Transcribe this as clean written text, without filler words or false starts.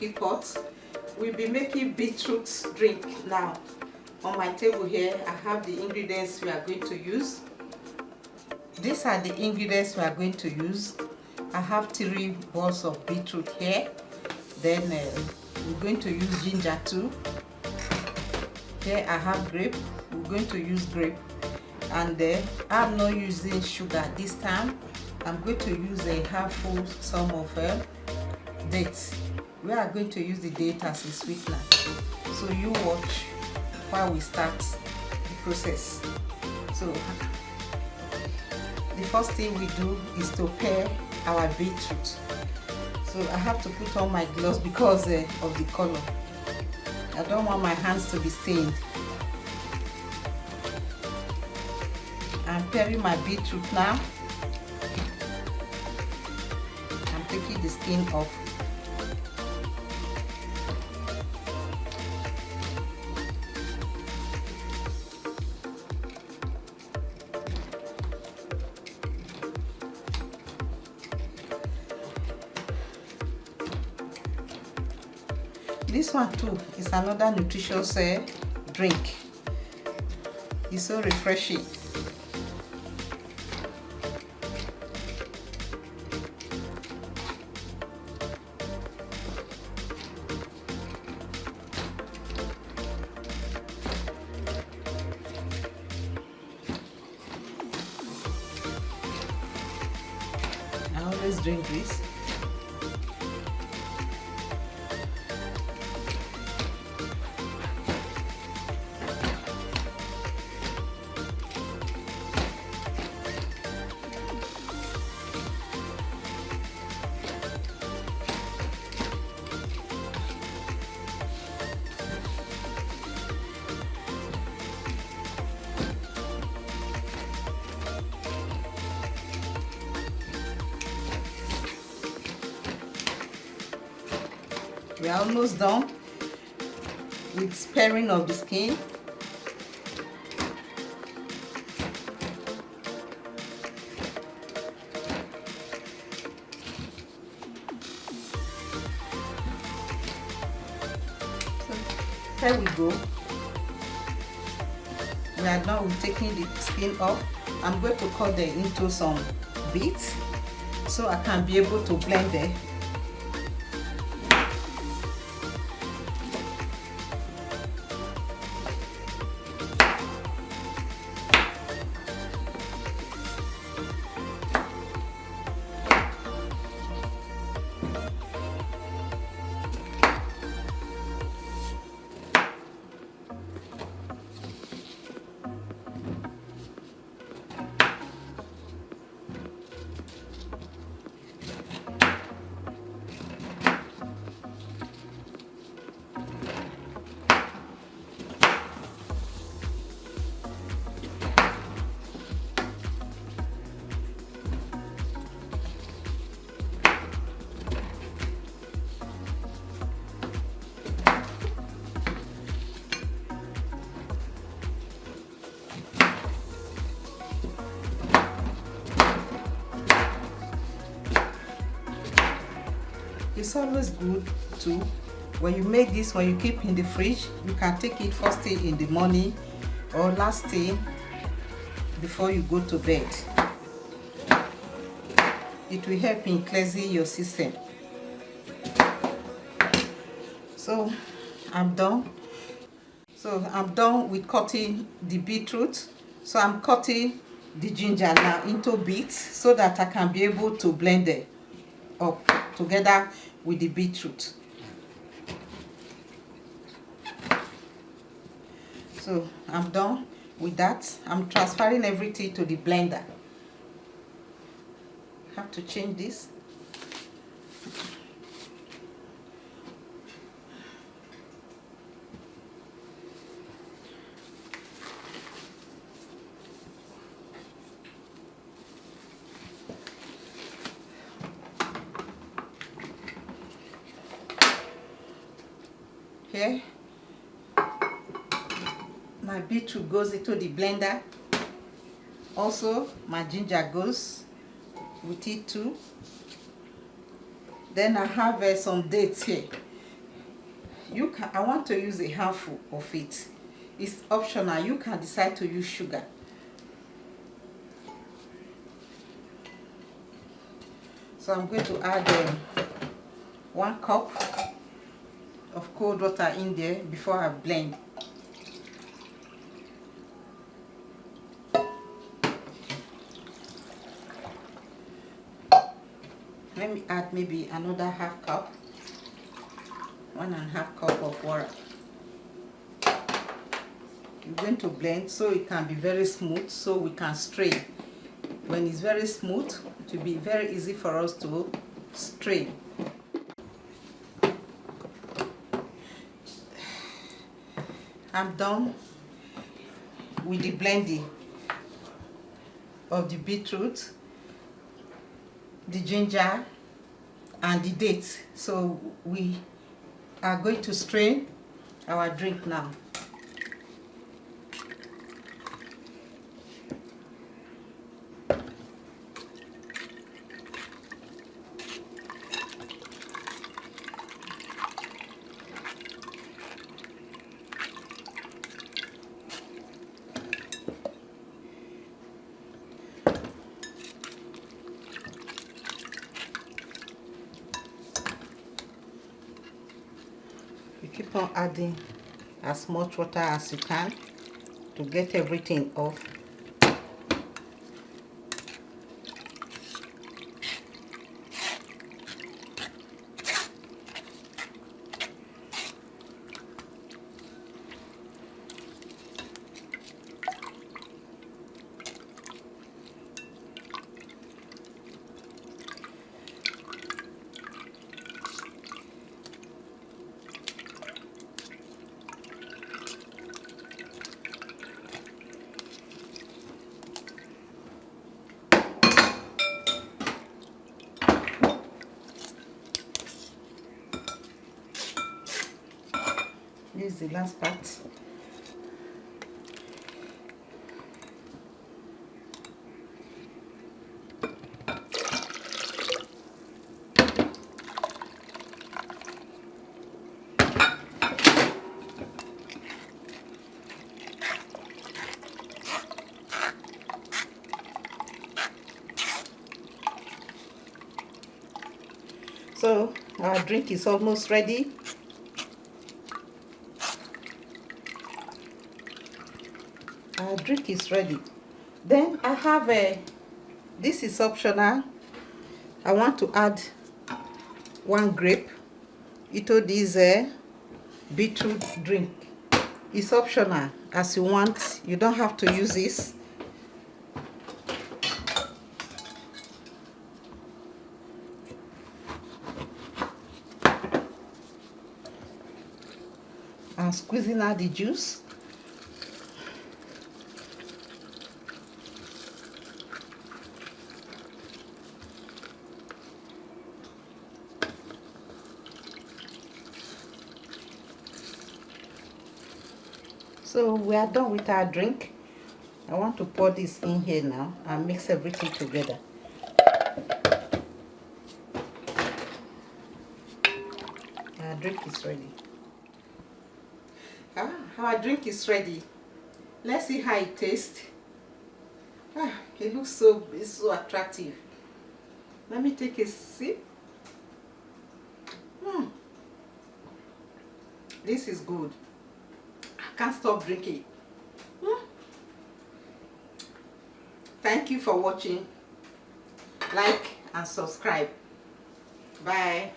cooking pot. We'll be making beetroot drink now. On my table here, I have the ingredients we are going to use. These are the ingredients we are going to use. I have 3 balls of beetroot here. Then we're going to use ginger too. Here I have grape. We're going to use grape. And I'm not using sugar this time. I'm going to use a handful some of dates. We are going to use the date as a sweetener. So you watch while we start the process. So the first thing we do is to pare our beetroot. So I have to put on my gloves because of the color. I don't want my hands to be stained. I'm paring my beetroot now. I'm taking the skin off. This one too is another nutritious drink. It's so refreshing. I always drink this. We are almost done with sparing of the skin. So here we go. We are done with taking the skin off. I'm going to cut them into some bits so I can be able to blend them. It's always good to, when you make this, when you keep in the fridge, you can take it first thing in the morning or last thing before you go to bed. It will help in cleansing your system. So I'm done. So I'm done with cutting the beetroot. So I'm cutting the ginger now into bits so that I can be able to blend it up together with the beetroot. So I'm done with that. I'm transferring everything to the blender. Have to change this. Here, my beetroot goes into the blender. Also, my ginger goes with it too. Then I have some dates here. I want to use a handful of it. It's optional. You can decide to use sugar. So I'm going to add 1 cup of cold water in there before I blend. Let me add maybe another half cup, 1.5 cup of water. You're going to blend so it can be very smooth, so we can strain. When it's very smooth, it will be very easy for us to strain. I'm done with the blending of the beetroot, the ginger, and the dates. So we are going to strain our drink now. You keep on adding as much water as you can to get everything off. This is the last part. So our drink is almost ready. Our drink is ready. Then I have this is optional. I want to add 1 grape into this beetroot drink. It's optional as you want. You don't have to use this. I'm squeezing out the juice. So we are done with our drink. I want to pour this in here now and mix everything together. Our drink is ready. Our drink is ready. Let's see how it tastes. It looks it's so attractive. Let me take a sip. This is good. I can't stop drinking. Thank you for watching. Like and subscribe. Bye.